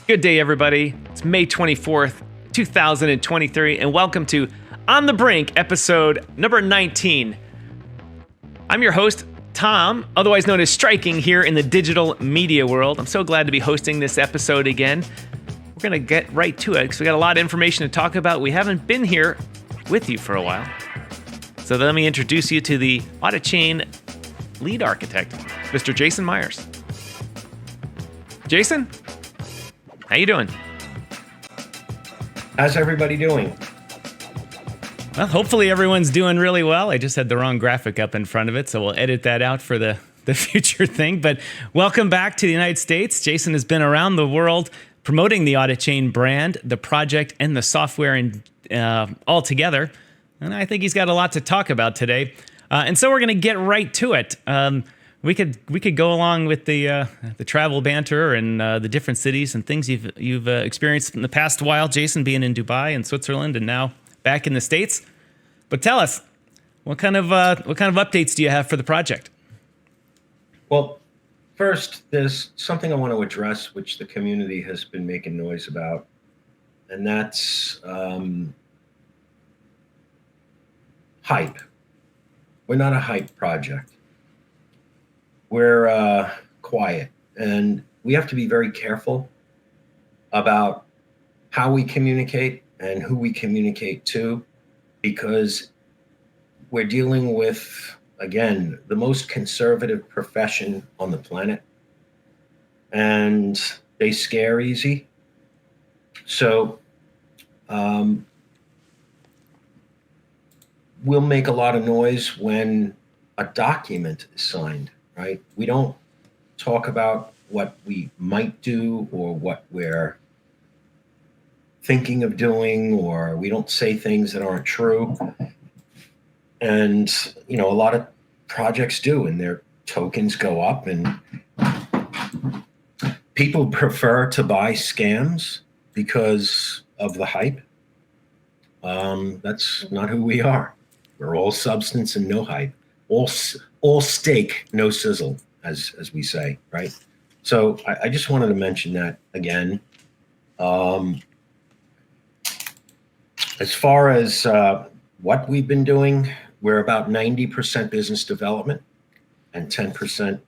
Good day, everybody. It's May 24th, 2023, and welcome to On The Brink, episode number 19. I'm your host, Tom, otherwise known as Striking here in the digital media world. I'm so glad to be hosting this episode again. We're going to get right to it because we got a lot of information to talk about. We haven't been here with you for a while. So let me introduce you to the Auditchain lead architect, Mr. Jason Meyers. Jason? How you doing? How's everybody doing? Well, hopefully everyone's doing really well. I just had the wrong graphic up in front of it, so we'll edit that out for the future thing. But welcome back to the United States. Jason has been around the world promoting the Auditchain brand, the project, and the software all together. And I think he's got a lot to talk about today. And so we're going to get right to it. We could go along with the travel banter and the different cities and things you've experienced in the past while. Jason being in Dubai and Switzerland and now back in the States. But tell us, what kind of updates do you have for the project? Well, first, there's something I want to address, which the community has been making noise about, and that's hype. We're not a hype project. We're quiet, and we have to be very careful about how we communicate and who we communicate to, because we're dealing with, again, the most conservative profession on the planet, and they scare easy. So we'll make a lot of noise when a document is signed. Right? We don't talk about what we might do or what we're thinking of doing, or we don't say things that aren't true. And, a lot of projects do, and their tokens go up, and people prefer to buy scams because of the hype. That's not who we are. We're all substance and no hype. All steak, no sizzle, as we say, right? So I just wanted to mention that again. As far as what we've been doing, we're about 90% business development and 10%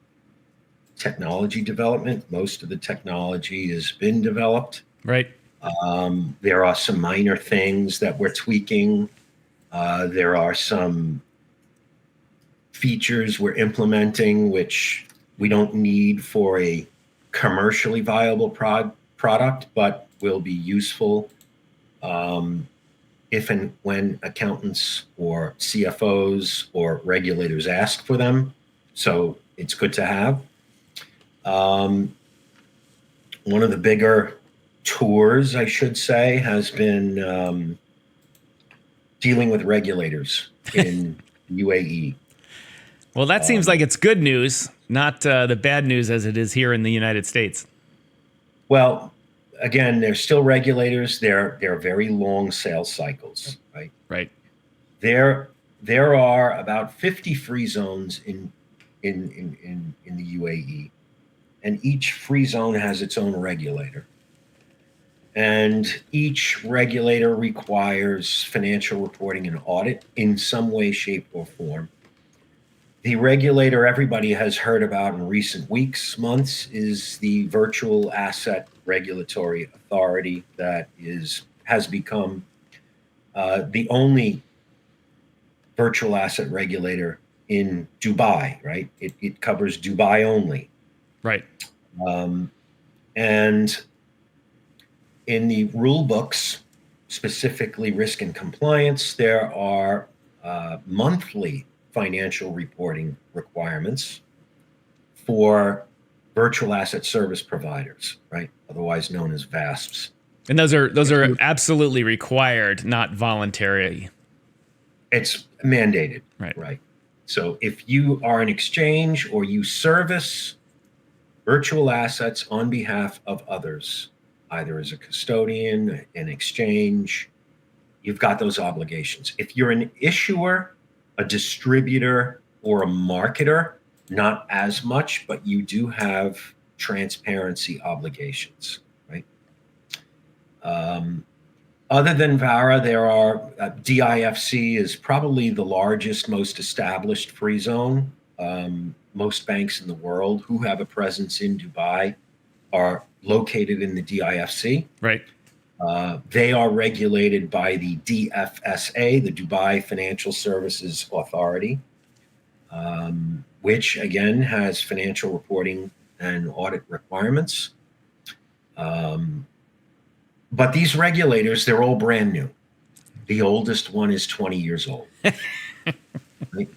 technology development. Most of the technology has been developed. Right. There are some minor things that we're tweaking. There are some features we're implementing which we don't need for a commercially viable product, but will be useful if and when accountants or CFOs or regulators ask for them. So it's good to have. One of the bigger tours, I should say, has been dealing with regulators in UAE. Well, that seems like it's good news, not the bad news as it is here in the United States. Well, again, they're still regulators. They're very long sales cycles, right? Right. There are about 50 free zones in the UAE, and each free zone has its own regulator. And each regulator requires financial reporting and audit in some way, shape, or form. The regulator everybody has heard about in recent weeks, months, is the Virtual Asset Regulatory Authority that has become the only virtual asset regulator in Dubai, right? It covers Dubai only. Right. And in the rule books, specifically risk and compliance, there are monthly financial reporting requirements for virtual asset service providers, right? Otherwise known as VASPs. And those are absolutely required, not voluntary. It's mandated, right? So if you are an exchange or you service virtual assets on behalf of others, either as a custodian, an exchange, you've got those obligations. If you're an issuer, a distributor, or a marketer, not as much, but you do have transparency obligations, right? Other than VARA, there are DIFC is probably the largest, most established free zone. Most banks in the world who have a presence in Dubai are located in the DIFC. Right. They are regulated by the DFSA, the Dubai Financial Services Authority, which again has financial reporting and audit requirements. But these regulators, they're all brand new. The oldest one is 20 years old. Right?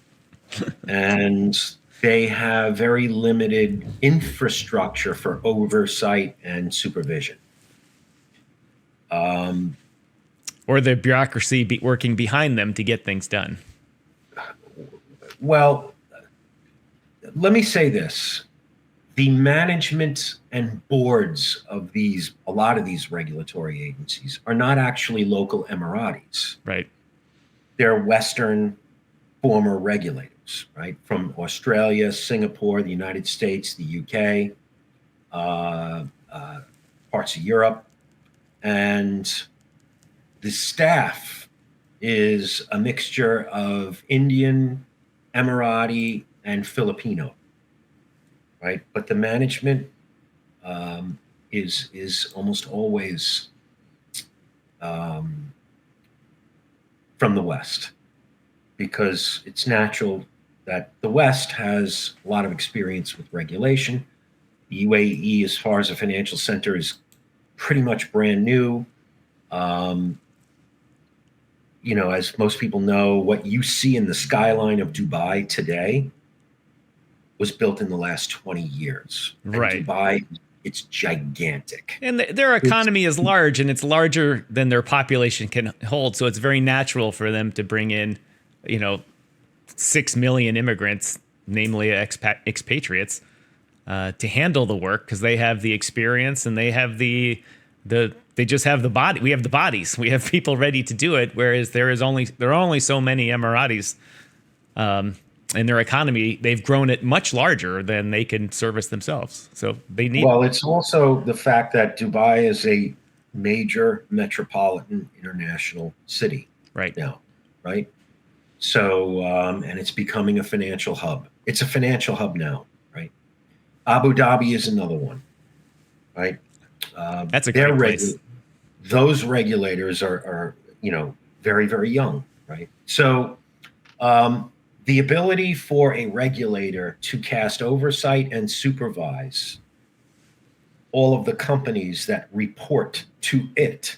And they have very limited infrastructure for oversight and supervision. Or the bureaucracy working behind them to get things done. Well, let me say this. The management and boards of a lot of these regulatory agencies are not actually local Emiratis. Right. They're Western former regulators, right? From Australia, Singapore, the United States, the UK, parts of Europe. And the staff is a mixture of Indian, Emirati, and Filipino. Right, but the management is almost always from the West, because it's natural that the West has a lot of experience with regulation. The UAE, as far as a financial center, is pretty much brand new. As most people know, what you see in the skyline of Dubai today was built in the last 20 years. Right. And Dubai, it's gigantic. And their economy is large, and it's larger than their population can hold. So it's very natural for them to bring in, 6 million immigrants, namely expatriates, to handle the work, because they have the experience and they have they just have the body. We have the bodies. We have people ready to do it. Whereas there are only so many Emiratis. In their economy, they've grown it much larger than they can service themselves. So they need. Well, it's also the fact that Dubai is a major metropolitan international city right now, right? So, and it's becoming a financial hub. It's a financial hub now, right? Abu Dhabi is another one, right? That's a great place. Those regulators are very, very young, right? So, the ability for a regulator to cast oversight and supervise all of the companies that report to it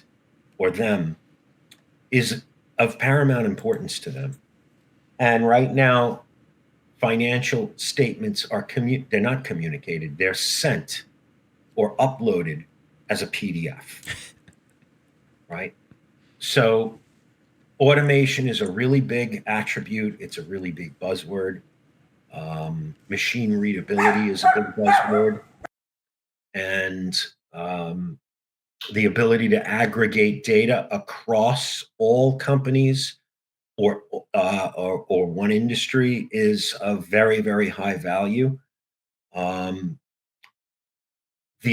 or them is of paramount importance to them. And right now, financial statements they're not communicated, they're sent or uploaded as a PDF, right? So automation is a really big attribute. It's a really big buzzword. Machine readability is a big buzzword. And the ability to aggregate data across all companies or one industry is of very, very high value. The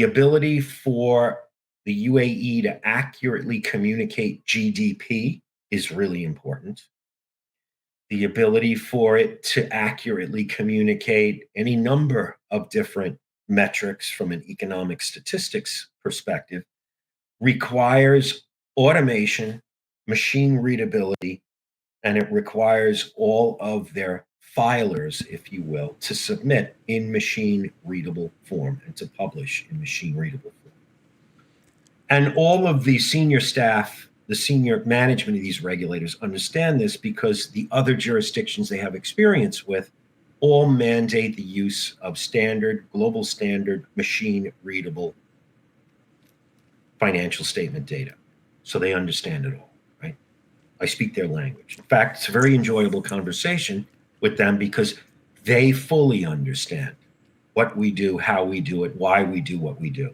ability for the UAE to accurately communicate GDP is really important. The ability for it to accurately communicate any number of different metrics from an economic statistics perspective requires automation, machine readability, and it requires all of their filers, if you will, to submit in machine readable form and to publish in machine readable form. And all of the senior staff, the senior management of these regulators understand this, because the other jurisdictions they have experience with all mandate the use of global standard, machine readable financial statement data. So they understand it all, right? I speak their language. In fact, it's a very enjoyable conversation with them because they fully understand what we do, how we do it, why we do what we do.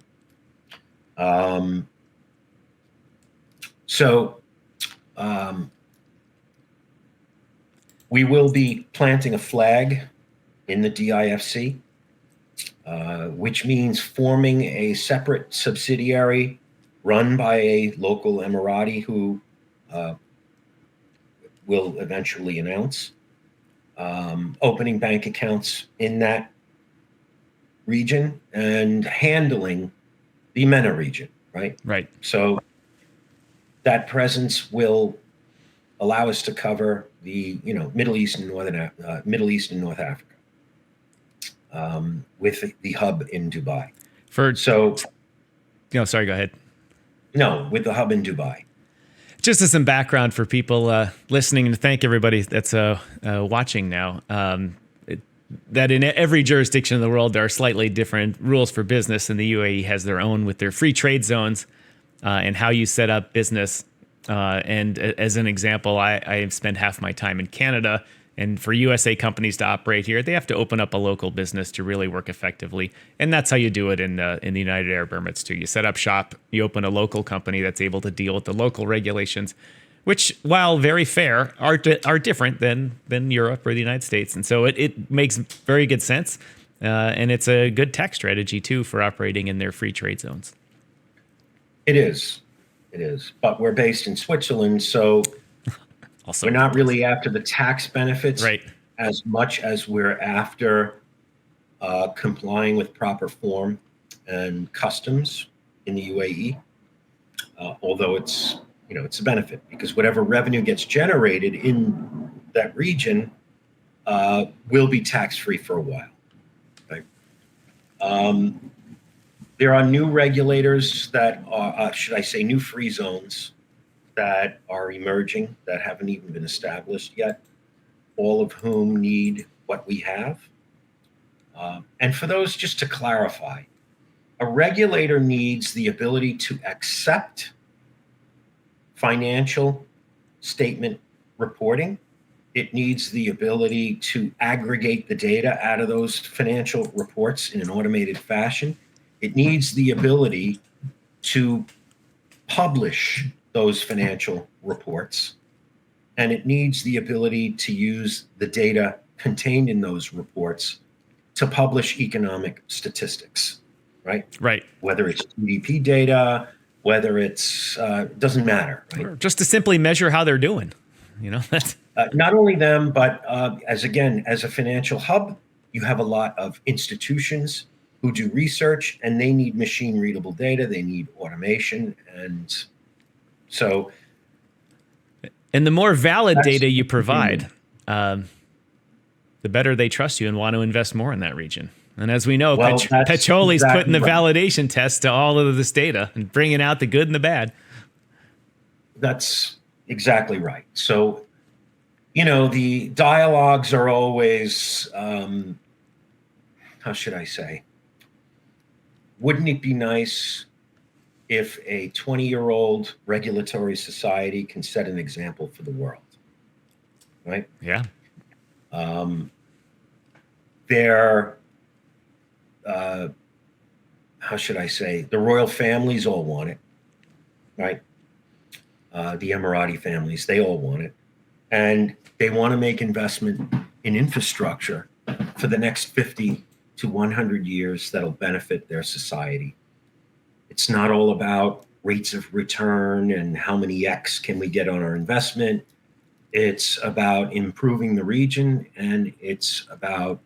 We will be planting a flag in the DIFC, which means forming a separate subsidiary run by a local Emirati who will eventually announce opening bank accounts in that region and handling the MENA region, right? Right. So that presence will allow us to cover the Middle East and North Africa with the hub in Dubai. Sorry, go ahead. No, with the hub in Dubai. Just as some background for people listening, and to thank everybody that's watching now, that in every jurisdiction in the world, there are slightly different rules for business, and the UAE has their own with their free trade zones and how you set up business. And as an example, I have spent half my time in Canada, and for USA companies to operate here, they have to open up a local business to really work effectively. And that's how you do it in the United Arab Emirates too. You set up shop, you open a local company that's able to deal with the local regulations, which, while very fair, are different than Europe or the United States. And so it makes very good sense. And it's a good tax strategy too for operating in their free trade zones. It is. But we're based in Switzerland, so Also, we're not really after the tax benefits right. as much as we're after complying with proper form and customs in the UAE. Although it's a benefit, because whatever revenue gets generated in that region will be tax-free for a while. Right? There are new regulators that are, new free zones that are emerging that haven't even been established yet, all of whom need what we have. And for those, just to clarify, a regulator needs the ability to accept financial statement reporting. It needs the ability to aggregate the data out of those financial reports in an automated fashion. It needs the ability to publish those financial reports, and it needs the ability to use the data contained in those reports to publish economic statistics, right? Right. Whether it's GDP data, whether it's doesn't matter, right? Or just to simply measure how they're doing, That's not only them, but as a financial hub, you have a lot of institutions who do research, and they need machine readable data. They need automation, and so. And the more valid data you provide, the better they trust you and want to invest more in that region. And as we know, Pacioli's putting the validation test to all of this data and bringing out the good and the bad. That's exactly right. So, the dialogues are always, how should I say? Wouldn't it be nice if a 20-year-old regulatory society can set an example for the world? Right? Yeah. How should I say? The royal families all want it, right? The Emirati families, they all want it. And they want to make investment in infrastructure for the next 50 to 100 years that'll benefit their society. It's not all about rates of return and how many X can we get on our investment. It's about improving the region, and it's about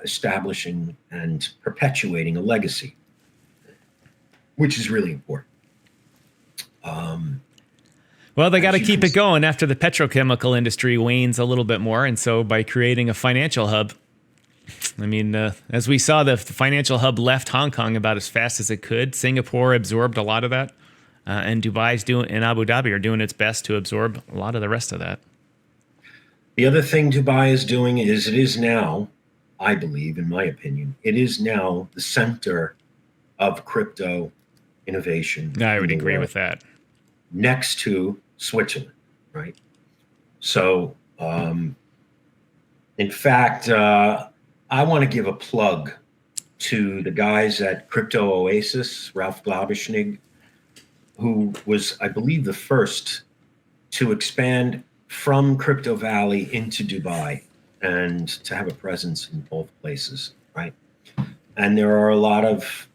establishing and perpetuating a legacy, which is really important. Well, they got to keep it going after the petrochemical industry wanes a little bit more. And so by creating a financial hub, as we saw, the financial hub left Hong Kong about as fast as it could. Singapore absorbed a lot of that. And Dubai's and Abu Dhabi are doing its best to absorb a lot of the rest of that. The other thing Dubai is doing is it is now, I believe, in my opinion, it is now the center of crypto innovation. I would agree with that. Next to Switzerland, right? So, in fact, I want to give a plug to the guys at Crypto Oasis, Ralph Glaubesschnig, who was, I believe, the first to expand from Crypto Valley into Dubai and to have a presence in both places, right? And there are a lot of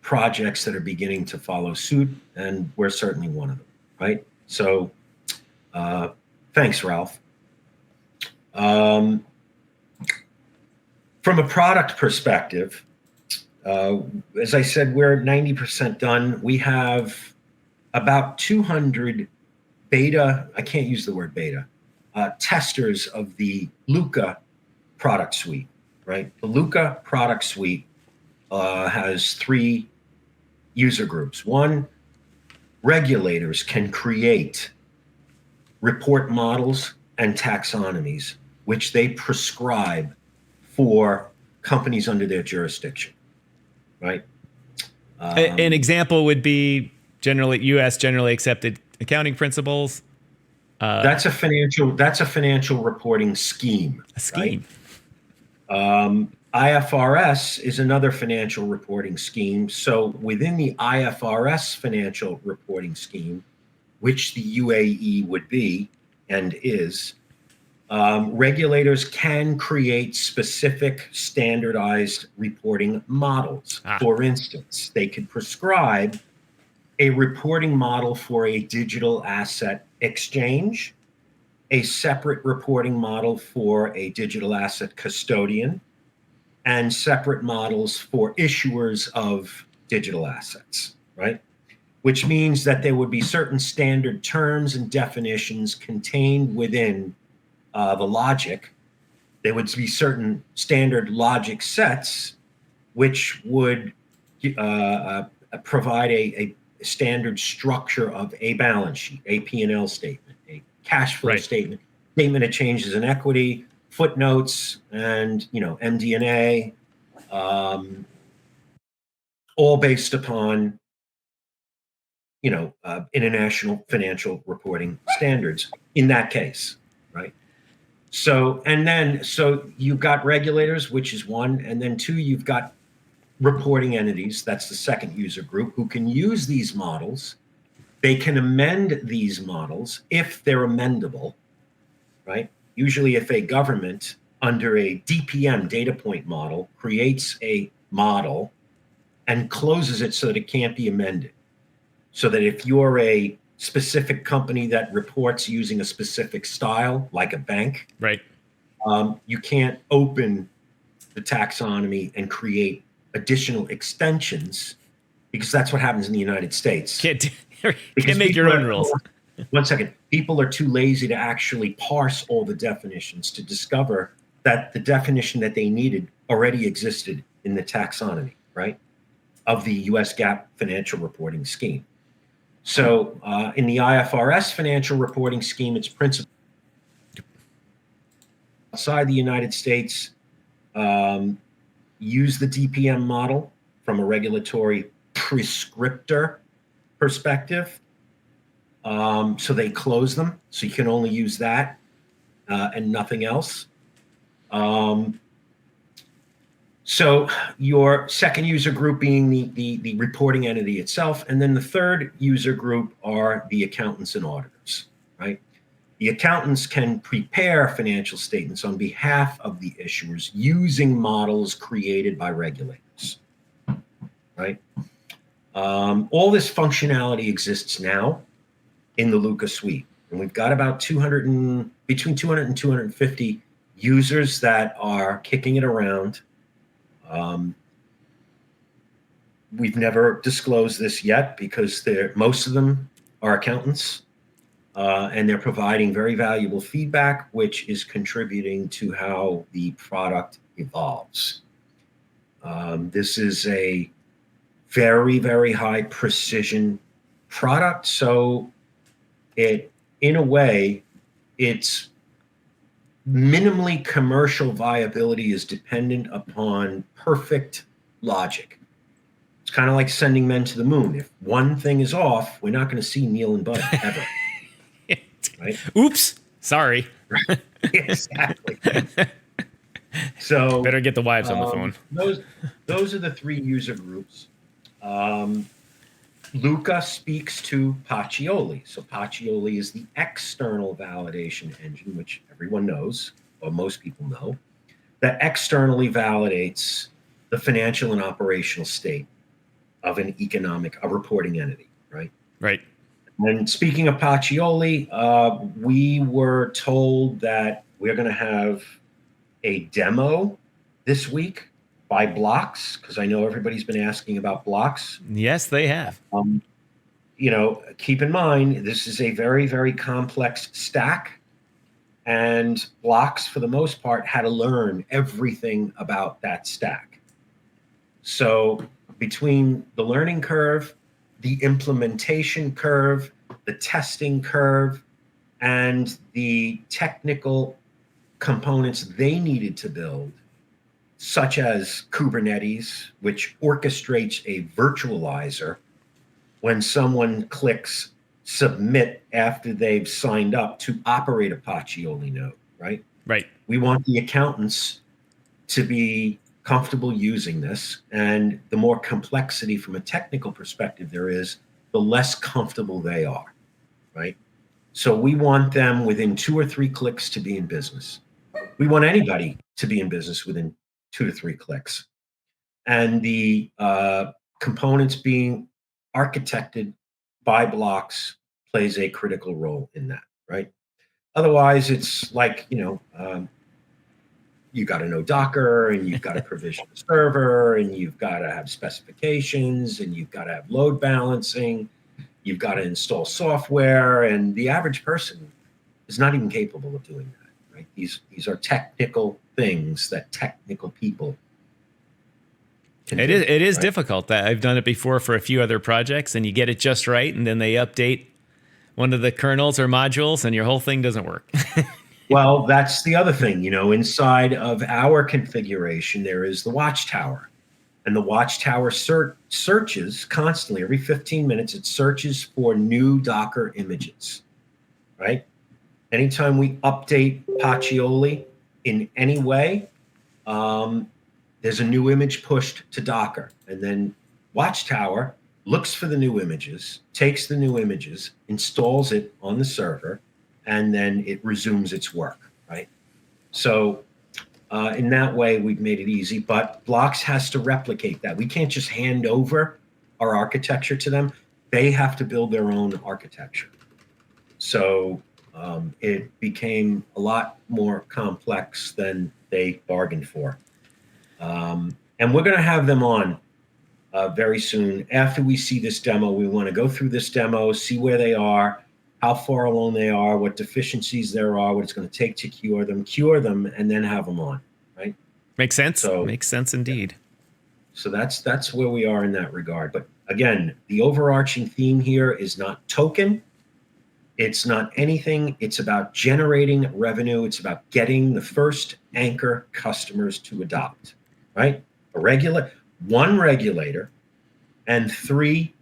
projects that are beginning to follow suit, and we're certainly one of them, right? So thanks, Ralph. From a product perspective, as I said, we're 90% done. We have about 200 beta, I can't use the word beta, testers of the Luca product suite, right? The Luca product suite has 3 user groups. One, regulators can create report models and taxonomies, which they prescribe for companies under their jurisdiction, right? An example would be U.S. generally accepted accounting principles. That's a financial reporting scheme. A scheme. Right? IFRS is another financial reporting scheme. So within the IFRS financial reporting scheme, which the UAE would be and is, regulators can create specific standardized reporting models. For instance, they could prescribe a reporting model for a digital asset exchange, a separate reporting model for a digital asset custodian, and separate models for issuers of digital assets, right? Which means that there would be certain standard terms and definitions contained within the logic. There would be certain standard logic sets which would provide a standard structure of a balance sheet, a P&L statement, a cash flow statement, statement of changes in equity, footnotes, and MD&A, all based upon international financial reporting standards in that case, right? So you've got regulators, which is one, and then 2, you've got reporting entities, that's the second user group, who can use these models. They can amend these models if they're amendable, right? Usually if a government under a DPM, data point model, creates a model and closes it so that it can't be amended. So that if you're a specific company that reports using a specific style, like a bank, right, you can't open the taxonomy and create additional extensions, because that's what happens in the United States. Can't make your own rules. One second. People are too lazy to actually parse all the definitions to discover that the definition that they needed already existed in the taxonomy, right, of the US GAAP financial reporting scheme. So in the IFRS financial reporting scheme, it's principally outside the United States, use the DPM model from a regulatory prescriptor perspective. So they close them, so you can only use that and nothing else. So your second user group being the reporting entity itself, and then the third user group are the accountants and auditors, right? The accountants can prepare financial statements on behalf of the issuers using models created by regulators, right? All this functionality exists now in the Luca suite, and we've got about between 200 and 250 users that are kicking it around. We've never disclosed this yet because most of them are accountants, and they're providing very valuable feedback, which is contributing to how the product evolves. This is a very, very high precision product. So in a way, its minimally commercial viability is dependent upon perfect logic. It's kind of like sending men to the moon. If one thing is off, we're not going to see Neil and Bud ever. Right? Oops. Sorry. Right. Exactly. So better get the wives on the phone. Those are the 3 user groups. Luca speaks to Pacioli. So Pacioli is the external validation engine, which everyone knows, or most people know, that externally validates the financial and operational state of a reporting entity, right? Right. And speaking of Pacioli, we were told that we're going to have a demo this week by Blocks, because I know everybody's been asking about Blocks. Yes, they have. Keep in mind, this is a very, very complex stack, and Blocks, for the most part, had to learn everything about that stack. So between the learning curve, the implementation curve, the testing curve, and the technical components they needed to build, such as Kubernetes, which orchestrates a virtualizer when someone clicks submit after they've signed up to operate a Pacioli node, right? Right. We want the accountants to be comfortable using this, and the more complexity from a technical perspective there is, the less comfortable they are, right? So we want them within 2 or 3 clicks to be in business. We want anybody to be in business within 2 to 3 clicks. And the components being architected by Blocks plays a critical role in that, right? Otherwise, it's like, you got to know Docker, and you've got to provision the server, and you've got to have specifications, and you've got to have load balancing, you've got to install software, and the average person is not even capable of doing that, right? These are technical things that technical people can do. It is difficult. I've done it before for a few other projects, and you get it just right, and then they update one of the kernels or modules, and your whole thing doesn't work. Well, that's the other thing, inside of our configuration, there is the Watchtower. And the Watchtower searches constantly, every 15 minutes, it searches for new Docker images, right? Anytime we update Pacioli in any way, there's a new image pushed to Docker. And then Watchtower looks for the new images, takes the new images, installs it on the server, and then it resumes its work, right? So in that way, we've made it easy, but Blocks has to replicate that. We can't just hand over our architecture to them. They have to build their own architecture. So it became a lot more complex than they bargained for. And we're going to have them on very soon. After we see this demo, we want to go through this demo, see where they are, how far along they are, what deficiencies there are, what it's going to take to cure them, and then have them on, right? Makes sense. So, makes sense indeed. So that's where we are in that regard. But again, the overarching theme here is not token. It's not anything. It's about generating revenue. It's about getting the first anchor customers to adopt, right? One regulator and 3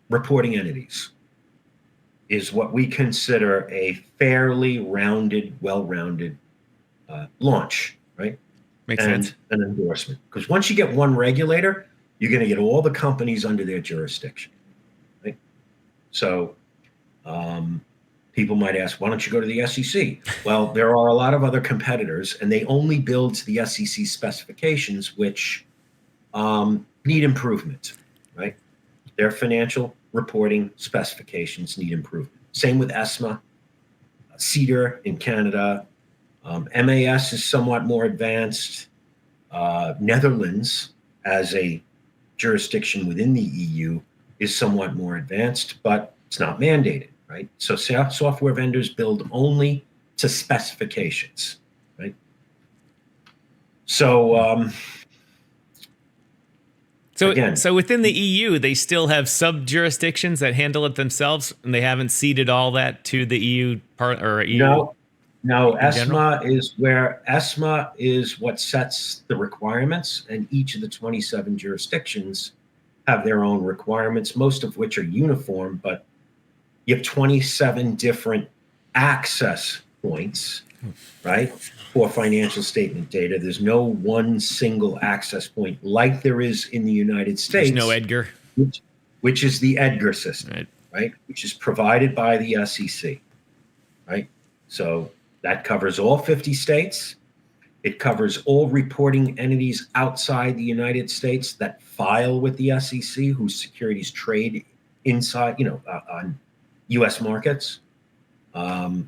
reporting entities is what we consider a fairly well-rounded launch, right? Makes sense. And an endorsement. Because once you get one regulator, you're going to get all the companies under their jurisdiction, right? So people might ask, why don't you go to the SEC? Well, there are a lot of other competitors, and they only build to the SEC specifications, which need improvement, right? Their financial reporting specifications need improvement. Same with ESMA, CEDAR in Canada. MAS is somewhat more advanced. Netherlands, as a jurisdiction within the EU, is somewhat more advanced, but it's not mandated, right? So software vendors build only to specifications, right? So So within the EU, they still have sub-jurisdictions that handle it themselves, and they haven't ceded all that to the EU part or EU. No. ESMA is what sets the requirements, and each of the 27 jurisdictions have their own requirements, most of which are uniform, but you have 27 different access points, right, for financial statement data. There's no one single access point like there is in the United States. There's no Edgar. Which is the Edgar system, right? Which is provided by the SEC, right? So that covers all 50 states. It covers all reporting entities outside the United States that file with the SEC, whose securities trade inside, on U.S. markets. But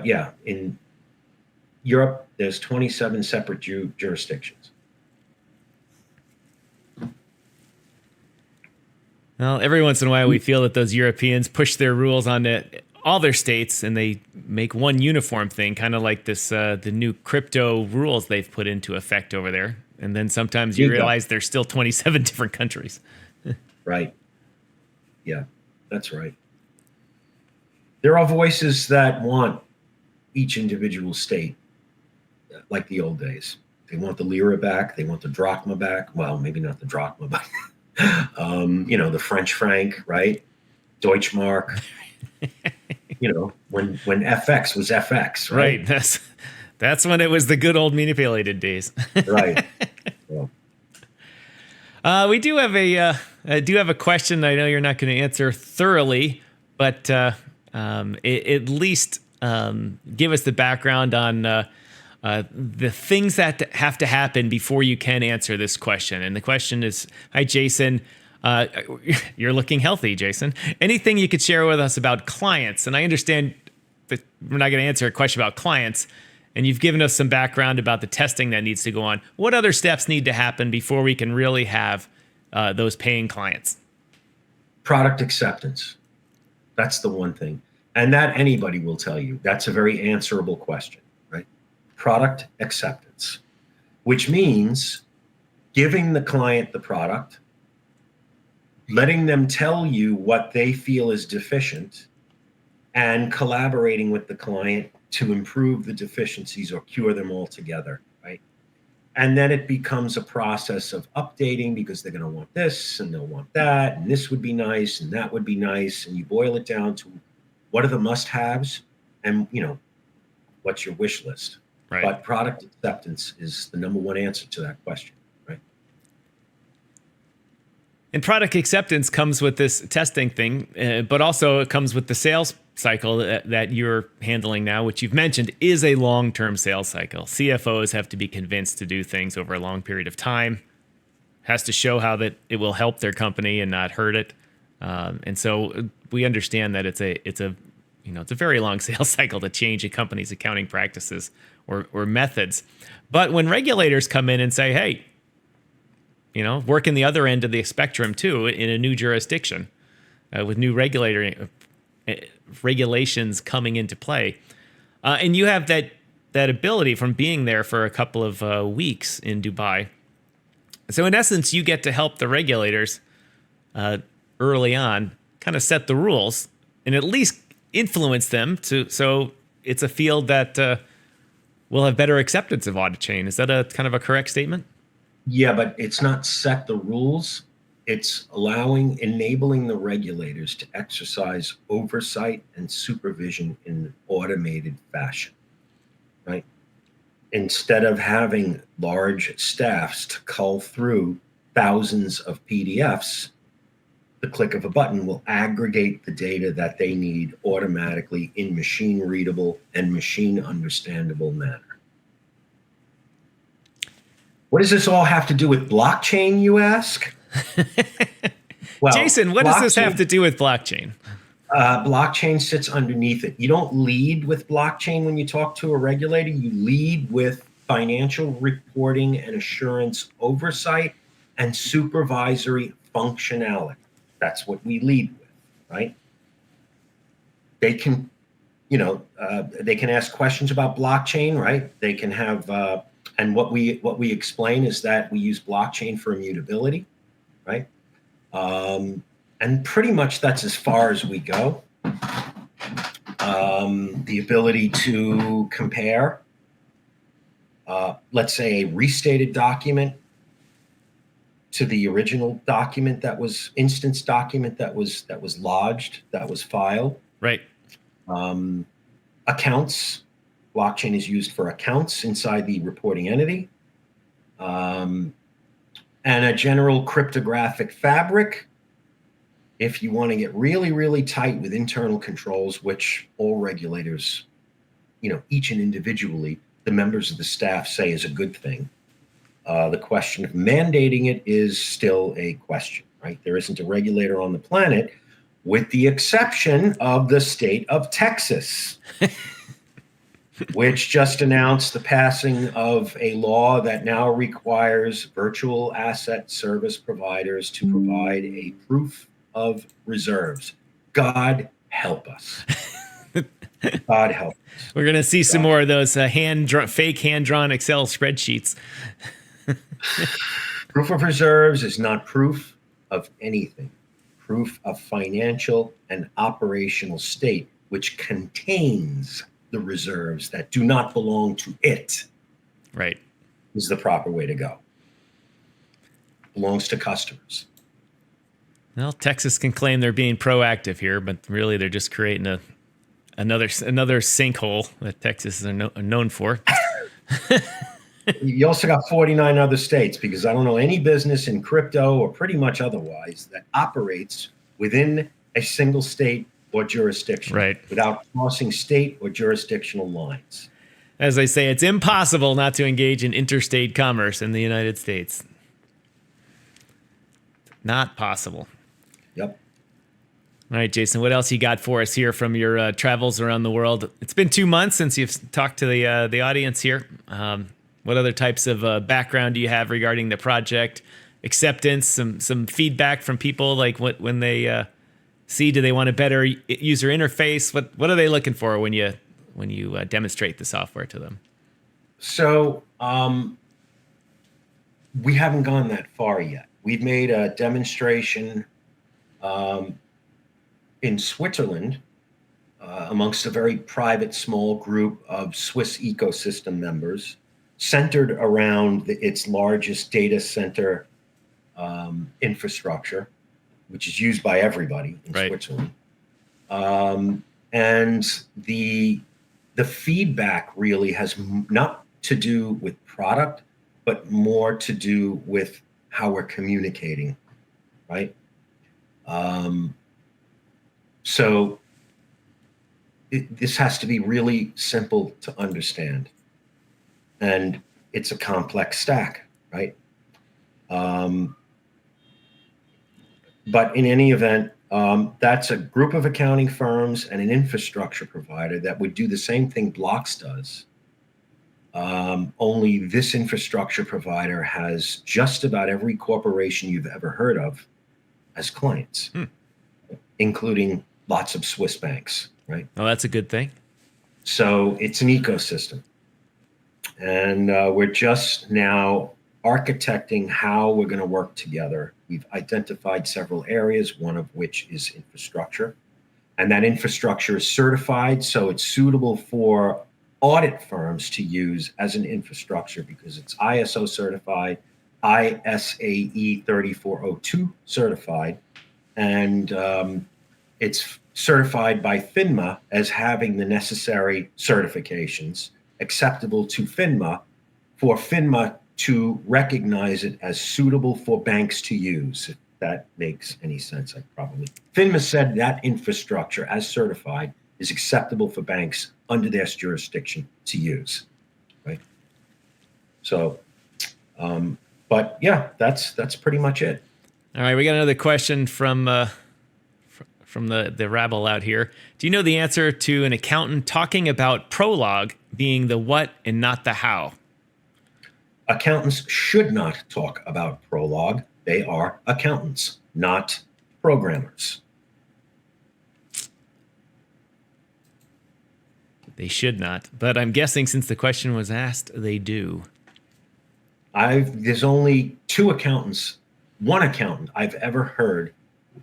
yeah, in Europe, there's 27 separate jurisdictions. Well, every once in a while, we feel that those Europeans push their rules onto all their states, and they make one uniform thing, kind of like this the new crypto rules they've put into effect over there. And then sometimes you realize there's still 27 different countries. Right. Yeah, that's right. There are voices that want each individual state, like the old days. They want the lira back. They want the drachma back. Well, maybe not the drachma, but the French franc, right? Deutschmark. When FX was FX, right? Right. That's when it was the good old manipulated days. Right. Well. We do have a question. I know you're not going to answer thoroughly, but at least give us the background on the things that have to happen before you can answer this question. And the question is, hi, Jason. You're looking healthy, Jason. Anything you could share with us about clients? And I understand that we're not going to answer a question about clients, and you've given us some background about the testing that needs to go on. What other steps need to happen before we can really have those paying clients? Product acceptance. That's the one thing. And that anybody will tell you. That's a very answerable question, right? Product acceptance, which means giving the client the product, letting them tell you what they feel is deficient, and collaborating with the client to improve the deficiencies or cure them altogether, right? And then it becomes a process of updating, because they're going to want this and they'll want that, and this would be nice and that would be nice. And you boil it down to what are the must-haves and, what's your wish list. Right. But product acceptance is the number one answer to that question. And product acceptance comes with this testing thing, but also it comes with the sales cycle that you're handling now, which you've mentioned is a long-term sales cycle. CFOs have to be convinced to do things over a long period of time, has to show how that it will help their company and not hurt it. And so we understand that it's a very long sales cycle to change a company's accounting practices or methods. But when regulators come in and say, hey, working the other end of the spectrum too, in a new jurisdiction, with new regulations coming into play, and you have that ability from being there for a couple of weeks in Dubai. So in essence, you get to help the regulators early on, kind of set the rules and at least influence them so it's a field that will have better acceptance of Auditchain. Is that a kind of a correct statement? Yeah, but it's not set the rules. It's enabling the regulators to exercise oversight and supervision in an automated fashion, right? Instead of having large staffs to cull through thousands of PDFs, the click of a button will aggregate the data that they need automatically in machine readable and machine understandable manner. What does this all have to do with blockchain, you ask? Well, Jason, what does this have to do with blockchain? Blockchain sits underneath it. You don't lead with blockchain when you talk to a regulator. You lead with financial reporting and assurance oversight and supervisory functionality. That's what we lead with, right? They can, they can ask questions about blockchain, right? They can have, and what we explain is that we use blockchain for immutability, right? And pretty much that's as far as we go. The ability to compare, let's say, a restated document to the original document instance document that was lodged, that was filed. Right. Accounts. Blockchain is used for accounts inside the reporting entity. And a general cryptographic fabric if you want to get really, really tight with internal controls, which all regulators, each and individually, the members of the staff say is a good thing, the question of mandating it is still a question, right? There isn't a regulator on the planet, with the exception of the state of Texas, which just announced the passing of a law that now requires virtual asset service providers to provide a proof of reserves. God help us. God help us. We're going to see some more of those fake hand-drawn Excel spreadsheets. Proof of reserves is not proof of anything. Proof of financial and operational state, which contains the reserves that do not belong to it. Right. Is the proper way to go. Belongs to customers. Well, Texas can claim they're being proactive here, but really they're just creating another sinkhole that Texas is known for. You also got 49 other states, because I don't know any business in crypto or pretty much otherwise that operates within a single state or jurisdiction, right, without crossing state or jurisdictional lines. As I say, it's impossible not to engage in interstate commerce in the United States. Not possible. Yep. All right, Jason, what else you got for us here from your travels around the world? It's been 2 months since you've talked to the audience here. What other types of background do you have regarding the project? Acceptance, some feedback from people, like when they see, do they want a better user interface? What are they looking for when you demonstrate the software to them? So we haven't gone that far yet. We've made a demonstration in Switzerland amongst a very private small group of Swiss ecosystem members, centered around its largest data center infrastructure, which is used by everybody in Switzerland. And the feedback really has not to do with product, but more to do with how we're communicating, right? So this has to be really simple to understand. And it's a complex stack, right? But in any event, that's a group of accounting firms and an infrastructure provider that would do the same thing Blocks does. Only this infrastructure provider has just about every corporation you've ever heard of as clients, including lots of Swiss banks, right? Oh, that's a good thing. So it's an ecosystem. And we're just now architecting how we're going to work together. We've identified several areas, one of which is infrastructure. And that infrastructure is certified, so it's suitable for audit firms to use as an infrastructure because it's ISO certified, ISAE 3402 certified, and it's certified by FINMA as having the necessary certifications acceptable to FINMA for FINMA to recognize it as suitable for banks to use. If that makes any sense, FINMA said that infrastructure as certified is acceptable for banks under their jurisdiction to use, right? So, but yeah, that's pretty much it. All right, we got another question from the rabble out here. Do you know the answer to an accountant talking about Prolog being the what and not the how? Accountants should not talk about Prolog. They are accountants, not programmers. They should not, but I'm guessing since the question was asked, they do. There's only one accountant I've ever heard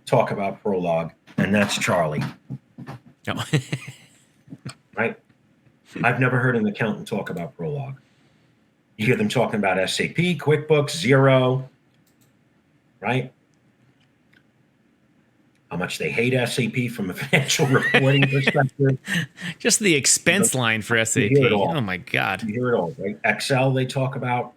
talk about Prolog, and that's Charlie. No. Right? I've never heard an accountant talk about Prolog. You hear them talking about SAP, QuickBooks, Xero, right? How much they hate SAP from a financial reporting perspective. Just the expense line for SAP. Oh my God. You hear it all, right? Excel they talk about.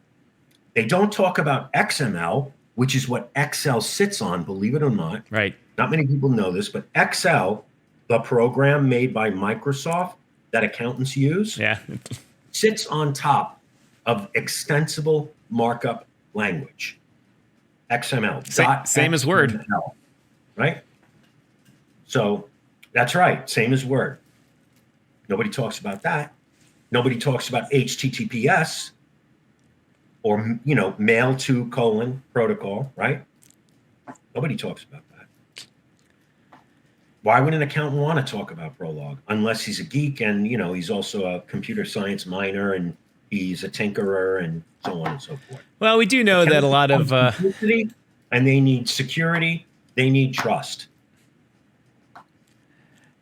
They don't talk about XML, which is what Excel sits on, believe it or not. Right. Not many people know this, but Excel, the program made by Microsoft that accountants use, Yeah. sits on top of extensible markup language, XML. Same as Word. XML, right? So that's right, same as Word. Nobody talks about that. Nobody talks about HTTPS or, mail to : protocol, right? Nobody talks about that. Why would an accountant want to talk about Prolog unless he's a geek and, he's also a computer science minor and he's a tinkerer and so on and so forth. Well, we do know that a lot of simplicity, and they need security, they need trust.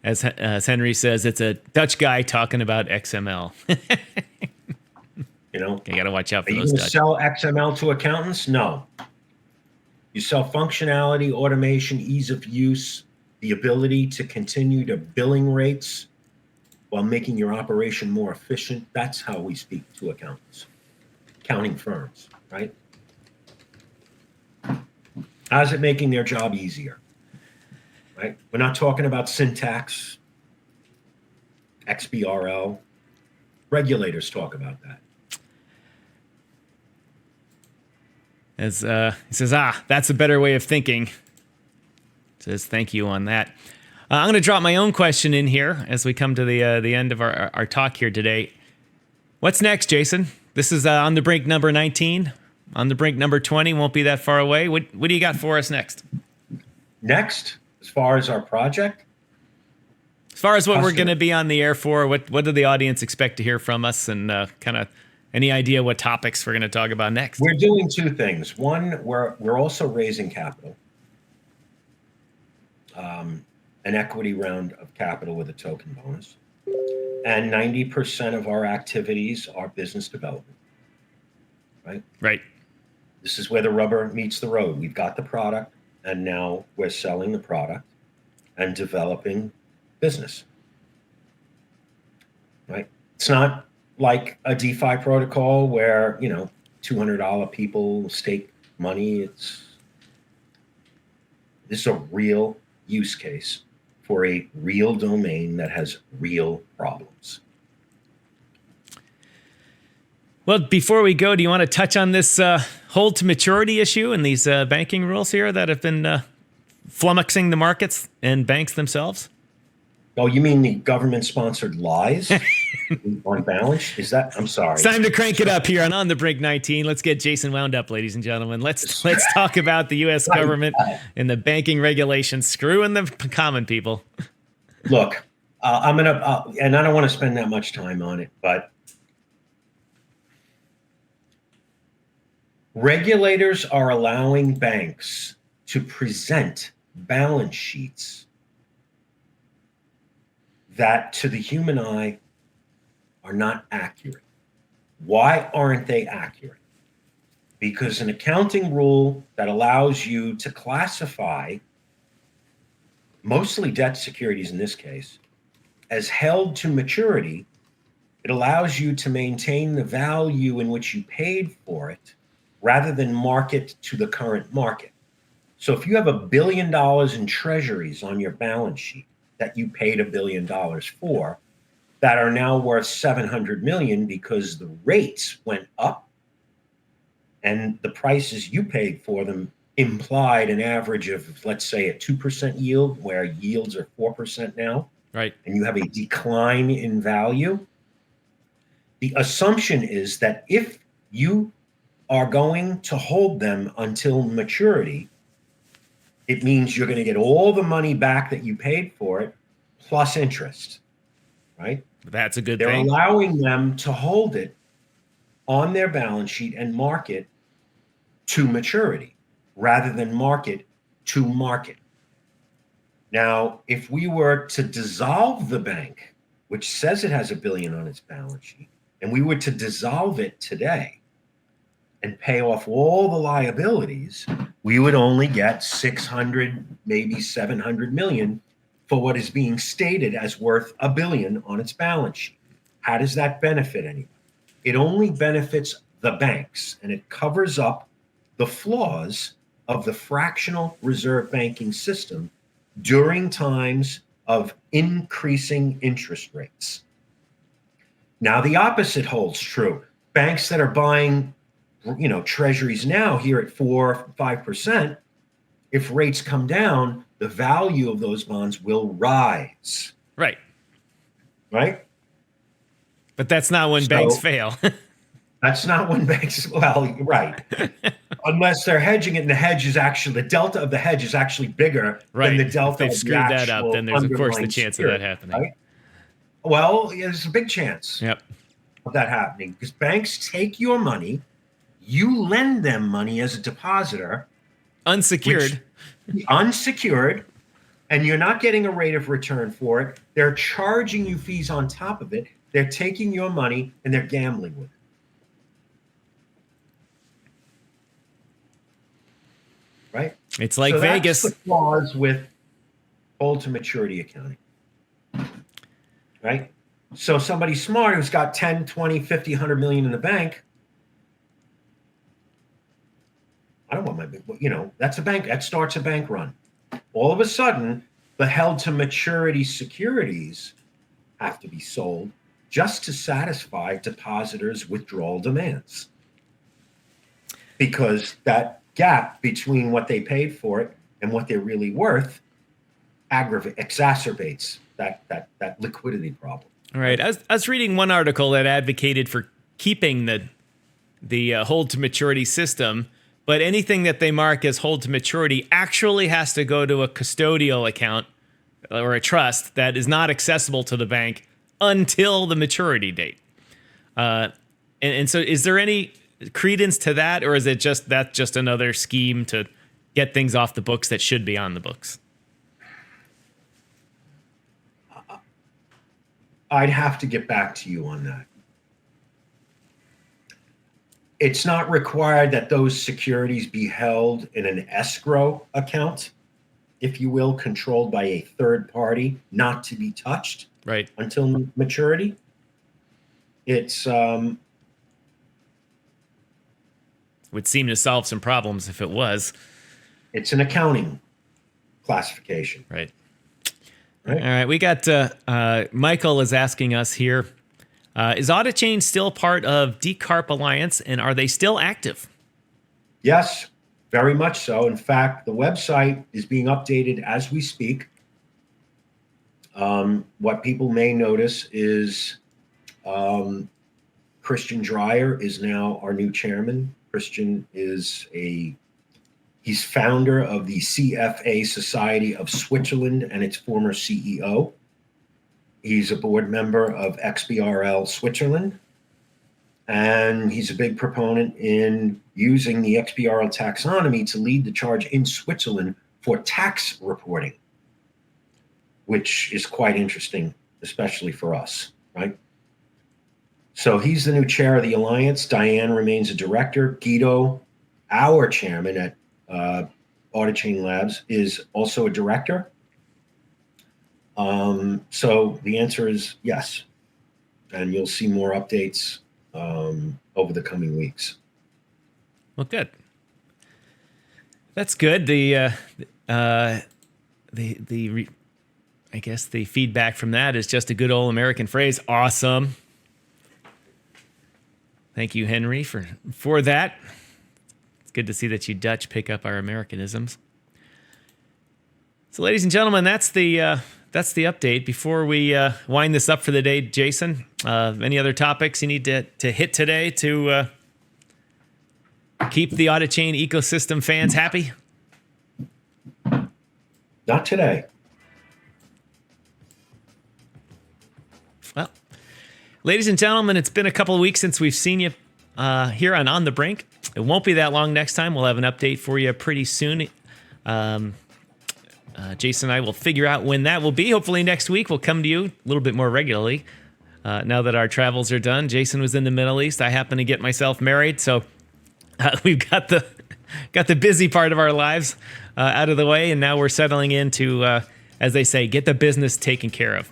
As Henry says, it's a Dutch guy talking about XML. You got to watch out for Are you those going to Dutch. sell XML to accountants? No. You sell functionality, automation, ease of use, the ability to continue to billing rates while making your operation more efficient. That's how we speak to accountants, accounting firms, right? How's it making their job easier? Right? We're not talking about syntax, XBRL. Regulators talk about that. As he says, that's a better way of thinking. Says thank you on that. I'm going to drop my own question in here as we come to the end of our talk here today. What's next, Jason? This is On The Brink number 19. On The Brink number 20 won't be that far away. What do you got for us next? Next, as far as our project? As far as what we're going to be on the air for, what do the audience expect to hear from us, and kind of any idea what topics we're going to talk about next? We're doing two things. One, we're also raising capital, an equity round of capital with a token bonus. And 90% of our activities are business development, right? Right. This is where the rubber meets the road. We've got the product, and now we're selling the product and developing business, right? It's not like a DeFi protocol where, $200 people stake money. This is a real use case for a real domain that has real problems. Well, before we go, do you want to touch on this hold to maturity issue and these banking rules here that have been flummoxing the markets and banks themselves? Oh, you mean the government-sponsored lies on balance? Is that? I'm sorry. It's time to crank it up here on The Brink 19. Let's get Jason wound up, ladies and gentlemen. Let's talk about the U.S. government and the banking regulations screwing the common people. Look, I'm gonna, and I don't want to spend that much time on it, but regulators are allowing banks to present balance sheets that to the human eye are not accurate. Why aren't they accurate? Because an accounting rule that allows you to classify mostly debt securities in this case as held to maturity, it allows you to maintain the value in which you paid for it rather than mark it to the current market. So if you have $1 billion in treasuries on your balance sheet that you paid $1 billion for, that are now worth 700 million because the rates went up and the prices you paid for them implied an average of, let's say, a 2% yield, where yields are 4% now, right? And you have a decline in value. The assumption is that if you are going to hold them until maturity, it means you're going to get all the money back that you paid for it, plus interest, right? That's a good They're thing. allowing them to hold it on their balance sheet and mark it to maturity rather than mark it to market. Now, if we were to dissolve the bank, which says it has $1 billion on its balance sheet, and we were to dissolve it today and pay off all the liabilities, we would only get 600, maybe 700 million for what is being stated as worth $1 billion on its balance sheet. How does that benefit anyone? It only benefits the banks, and it covers up the flaws of the fractional reserve banking system during times of increasing interest rates. Now, the opposite holds true. Banks that are buying, treasuries now here at 4-5%, if rates come down, the value of those bonds will rise. Right. Right? But that's not when banks fail. That's not when banks, well, right. Unless they're hedging it, and the delta of the hedge is actually bigger than the delta if they've of screwed the that up, then there's, of course, the chance of that happening. Right? Well, there's a big chance of that happening because banks take your money, you lend them money as a depositor. Unsecured, and you're not getting a rate of return for it. They're charging you fees on top of it. They're taking your money and they're gambling with it. Right? It's like Vegas. That's the flaws with hold to maturity accounting. Right? So somebody smart who's got 10, 20, 50, 100 million in the bank, I don't want my, that's a bank, that starts a bank run. All of a sudden, the held to maturity securities have to be sold just to satisfy depositors' withdrawal demands. Because that gap between what they paid for it and what they're really worth exacerbates that liquidity problem. All right. I was reading one article that advocated for keeping the hold to maturity system, but anything that they mark as hold to maturity actually has to go to a custodial account or a trust that is not accessible to the bank until the maturity date. And so is there any credence to that, or is it just another scheme to get things off the books that should be on the books? I'd have to get back to you on that. It's not required that those securities be held in an escrow account, if you will, controlled by a third party, not to be touched until maturity. It's would seem to solve some problems if it was. It's an accounting classification. Right. All right. We got Michael is asking us here, is Auditchain still part of Decarp Alliance, and are they still active? Yes, very much so. In fact, the website is being updated as we speak. What people may notice is Christian Dreyer is now our new chairman. Christian is he's founder of the CFA Society of Switzerland and its former CEO. He's a board member of XBRL Switzerland, and he's a big proponent in using the XBRL taxonomy to lead the charge in Switzerland for tax reporting, which is quite interesting, especially for us, right? So he's the new chair of the Alliance. Diane remains a director. Guido, our chairman at Auditchain Labs, is also a director. So the answer is yes. And you'll see more updates over the coming weeks. Well, good. That's good. I guess the feedback from that is just a good old American phrase. Awesome. Thank you, Henry, for that. It's good to see that you Dutch pick up our Americanisms. So, ladies and gentlemen, that's the update. Before we wind this up for the day, Jason, any other topics you need to hit today to keep the Auditchain ecosystem fans happy? Not today. Well, ladies and gentlemen, it's been a couple of weeks since we've seen you here on The Brink. It won't be that long next time. We'll have an update for you pretty soon. Jason and I will figure out when that will be. Hopefully next week we'll come to you a little bit more regularly. Now that our travels are done, Jason was in the Middle East. I happen to get myself married, so we've got the busy part of our lives out of the way, and now we're settling into, as they say, get the business taken care of.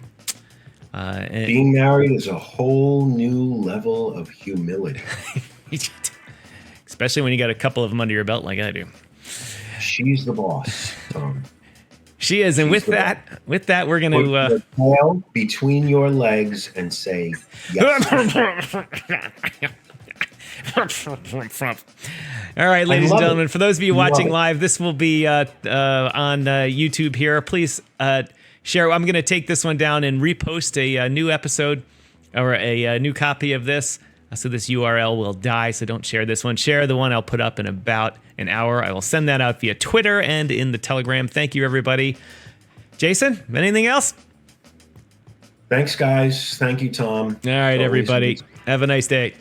Being married is a whole new level of humility. Especially when you got a couple of them under your belt like I do. She's the boss, Tom. She is, and with that, we're going Put to your tail between your legs and say yes. All right, ladies and gentlemen, for those of you watching Love it. live, this will be on YouTube here. Please share. I'm going to take this one down and repost a new episode or a new copy of this. So this URL will die, so don't share this one. Share the one I'll put up in about an hour. I will send that out via Twitter and in the Telegram. Thank you, everybody. Jason, anything else? Thanks, guys. Thank you, Tom. All right, everybody. Have a nice day.